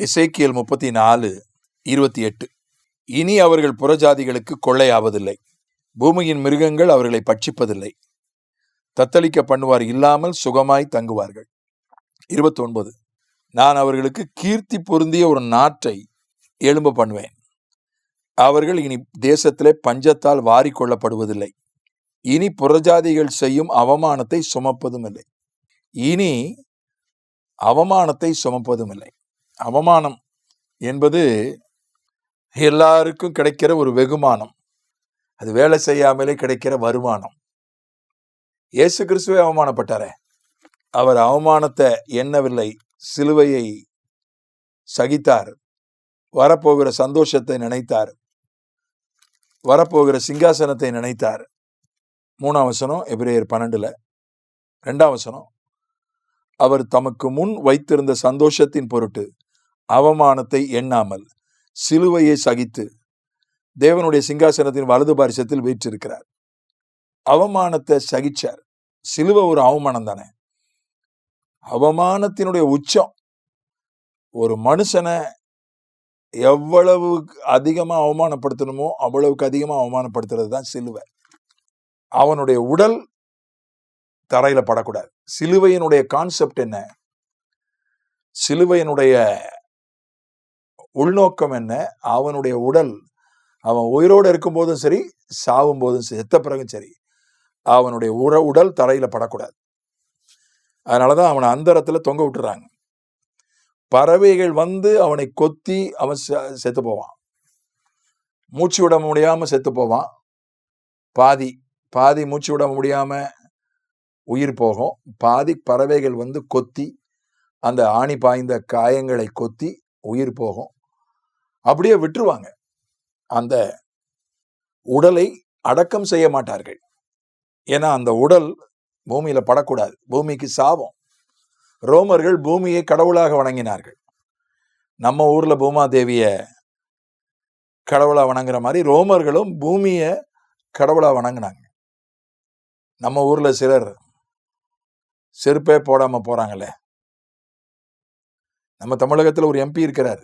எசேக்கியேல் 34:28. இனி அவர்கள் புறஜாதிகளுக்கு கொள்ளையாவதில்லை, பூமியின் மிருகங்கள் அவர்களை பட்சிப்பதில்லை, தத்தளிக்க பண்ணுவார் இல்லாமல் சுகமாய் தங்குவார்கள். 29. நான் அவர்களுக்கு கீர்த்தி பொருந்திய ஒரு நாட்டை எழும்ப பண்ணுவேன், அவர்கள் இனி தேசத்திலே பஞ்சத்தால் வாரி கொள்ளப்படுவதில்லை, இனி புறஜாதிகள் செய்யும் அவமானத்தை சுமப்பதும் இல்லை. இனி அவமானத்தை சுமப்பதும் இல்லை. அவமானம் என்பது எல்லாருக்கும் கிடைக்கிற ஒரு வெகுமானம், அது வேலை செய்யாமலே கிடைக்கிற வருமானம். இயேசு கிறிஸ்துவே அவமானப்பட்டாரே, அவர் அவமானத்தை எண்ணவில்லை, சிலுவையை சகித்தார், வரப்போகிற சந்தோஷத்தை நினைத்தார், வரப்போகிற சிங்காசனத்தை நினைத்தார். 3ஆம் வசனம் எபிரேயர் 12. 2ஆம் வசனம், அவர் தமக்கு முன் வைத்திருந்த சந்தோஷத்தின் பொருட்டு அவமானத்தை எண்ணாமல் சிலுவையை சகித்து தேவனுடைய சிங்காசனத்தின் வலது பாரிசத்தில் வீற்றிருக்கிறார். அவமானத்தை சகிச்சார். சிலுவை ஒரு அவமானம் தானே, அவமானத்தினுடைய உச்சம். ஒரு மனுஷனை எவ்வளவு அதிகமா அவமானப்படுத்தணுமோ அவ்வளவுக்கு அதிகமா அவமானப்படுத்துறது தான் சிலுவை. அவனுடைய உடல் தரையில படக்கூடாது. சிலுவையினுடைய கான்செப்ட் என்ன? சிலுவையினுடைய உள்நோக்கம் என்ன? அவனுடைய உடல், அவன் உயிரோடு இருக்கும் போதும் சரி, சாவும் போதும் சரி, செத்த பிறகும் சரி, அவனுடைய உடல் தரையில படக்கூடாது. அதனாலதான் அவனை அந்தரத்துல தொங்க விட்டுறாங்க. பறவைகள் வந்து அவனை கொத்தி அவன் செத்து போவான், மூச்சு விட முடியாம செத்து போவான். பாதி மூச்சு விட முடியாம உயிர் போகும், பாதி பறவைகள் வந்து கொத்தி அந்த ஆணி பாய்ந்த காயங்களை கொத்தி உயிர் போகும். அப்படியே விட்டுருவாங்க. அந்த உடலை அடக்கம் செய்ய மாட்டார்கள். ஏன்னா அந்த உடல் பூமியில படக்கூடாது, பூமிக்கு சாபம். ரோமர்கள் பூமியை கடவுளாக வணங்கினார்கள். நம்ம ஊர்ல பூமாதேவிய கடவுளா வணங்குற மாதிரி ரோமர்களும் பூமிய கடவுளா வணங்கினாங்க. நம்ம ஊர்ல சிலர் செருப்பே போடாம போறாங்களே. நம்ம தமிழகத்துல ஒரு எம்பி இருக்கிறார்,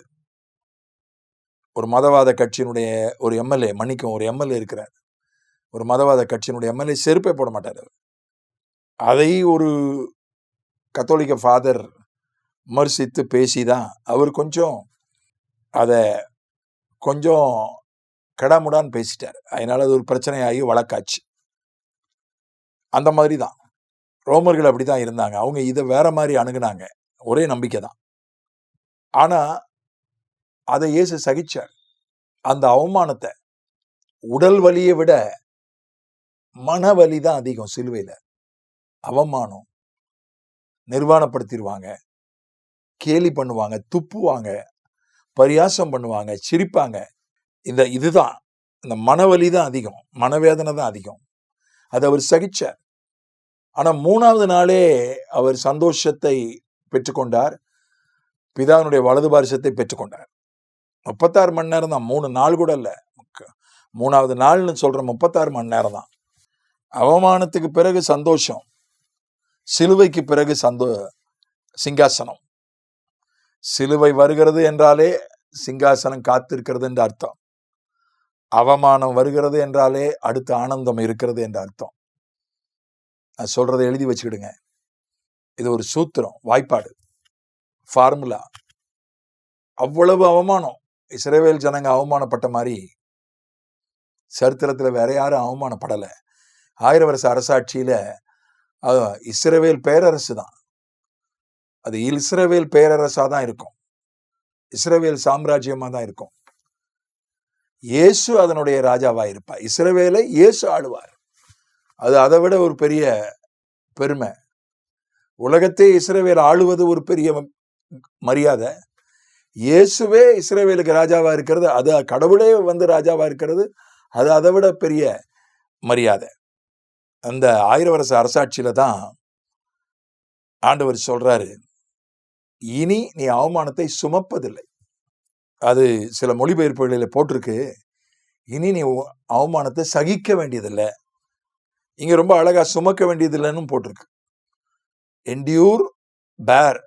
ஒரு மதவாத கட்சியினுடைய ஒரு எம்எல்ஏ, ஒரு எம்எல்ஏ இருக்கிறார், ஒரு மதவாத கட்சியினுடைய எம்எல்ஏ செருப்பே போட மாட்டார். அதை ஒரு கத்தோலிக்க ஃபாதர் விமர்சித்து பேசிதான் அவர் அதை கொஞ்சம் கடாமுடான்னு பேசிட்டார். அதனால அது ஒரு பிரச்சனையாகி வழக்காச்சு. அந்த மாதிரி தான் ரோமர்கள் அப்படிதான் இருந்தாங்க. அவங்க இதை வேற மாதிரி அணுகுனாங்க, ஒரே நம்பிக்கை தான். ஆனா அதை இயேசு சகிச்சார். அந்த அவமானத்தை, உடல் வலியை விட மன வலி தான் அதிகம் சிலுவையில. அவமானம், நிர்வாணப்படுத்திடுவாங்க, கேலி பண்ணுவாங்க, துப்புவாங்க, பரியாசம் பண்ணுவாங்க, சிரிப்பாங்க. இதுதான் இந்த மனவலி தான் அதிகம், மனவேதனை தான் அதிகம். அதை அவர் சகிச்சார். ஆனா 3ஆவது நாளே அவர் சந்தோஷத்தை பெற்றுக்கொண்டார், பிதாவினுடைய வலது பாரிசத்தை பெற்றுக்கொண்டார். 36 மணி நேரம் தான், 3 நாள் கூட இல்ல. 3ஆவது நாள்னு சொல்ற 36 மணி நேரம் தான். அவமானத்துக்கு பிறகு சந்தோஷம், சிலுவைக்கு பிறகு சிங்காசனம். சிலுவை வருகிறது என்றாலே சிங்காசனம் காத்திருக்கிறது என்று அர்த்தம். அவமானம் வருகிறது என்றாலே அடுத்த ஆனந்தம் இருக்கிறது என்று அர்த்தம். நான் சொல்றதை எழுதி வச்சுக்கிடுங்க. இது ஒரு சூத்திரம், வாய்ப்பாடு, ஃபார்முலா. அவ்வளவு அவமானம். இஸ்ரவேல் ஜனங்க அவமானப்பட்ட மாதிரி சரித்திரத்துல வேற யாரும் அவமானப்படலை. 1000 வருஷ அரசாட்சியில இஸ்ரவேல் பேரரசு தான், அது இஸ்ரவேல் பேரரசா தான் இருக்கும், இஸ்ரவேல் சாம்ராஜ்யமா தான் இருக்கும். இயேசு அதனுடைய ராஜாவா இருப்பார். இஸ்ரவேலை இயேசு ஆளுவார். அது அதை விட ஒரு பெரிய பெருமை. உலகத்தை இஸ்ரவேல் ஆளுவது ஒரு பெரிய மரியாதை. இயேசுவே இஸ்ரவேலுக்கு ராஜாவா இருக்கிறது, அது கடவுளே வந்து ராஜாவா இருக்கிறது, அது அதை விட பெரிய மரியாதை. அந்த 1000 வருஷ அரசாட்சியில தான் ஆண்டவர் சொல்றாரு, இனி நீ அவமானத்தை சுமப்பதில்லை. அது சில மொழிபெயர்ப்புகளில் போட்டிருக்கு, இனி நீ அவமானத்தை சகிக்க வேண்டியதில்லை. இங்க ரொம்ப அழகா சுமக்க வேண்டியதில்லைன்னு போட்டிருக்கு. என்டியூர், பேர்,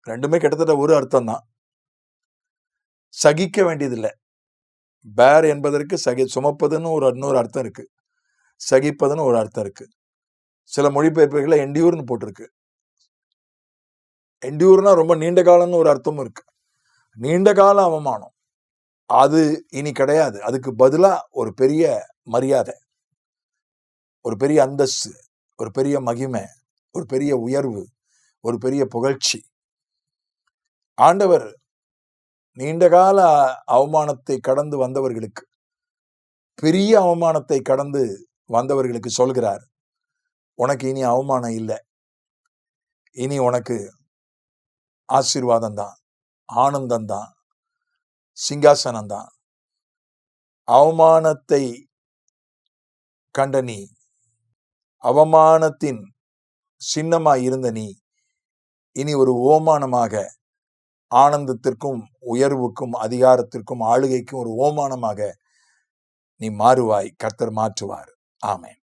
ரெண்டுமே கிட்டத்தட்ட ஒரு அர்த்தம் தான். சகிக்க வேண்டியதில்லை. பேர் என்பதற்கு சுமப்பதுன்னு ஒரு இன்னொரு அர்த்தம் இருக்கு, சகிப்பதுன்னு ஒரு அர்த்தம் இருக்கு. சில மொழிபெயர்ப்புகளை என்டியூர்னு போட்டிருக்கு. என்டியூர்னா ரொம்ப நீண்ட காலம்னு ஒரு அர்த்தமும் இருக்கு. நீண்ட கால அவமானம் அது இனி கிடையாது. அதுக்கு பதிலா ஒரு பெரிய மரியாதை, ஒரு பெரிய அந்தஸ்து, ஒரு பெரிய மகிமை, ஒரு பெரிய உயர்வு, ஒரு பெரிய புகழ்ச்சி. ஆண்டவர் நீண்டகால அவமானத்தை கடந்து வந்தவர்களுக்கு, பெரிய அவமானத்தை கடந்து வந்தவர்களுக்கு சொல்கிறார், உனக்கு இனி அவமானம் இல்லை, இனி உனக்கு ஆசீர்வாதம் தான், ஆனந்தம் தான், சிங்காசனம் தான். அவமானத்தை கண்ட நீ, அவமானத்தின் சின்னமாய் இருந்த நீ, இனி ஒரு ஓமானமாக, ஆனந்தத்திற்கும் உயர்வுக்கும் அதிகாரத்திற்கும் ஆளுகைக்கும் ஒரு ஓமானமாக நீ மாறுவாய். கர்த்தர் மாற்றுவார். ஆமென்.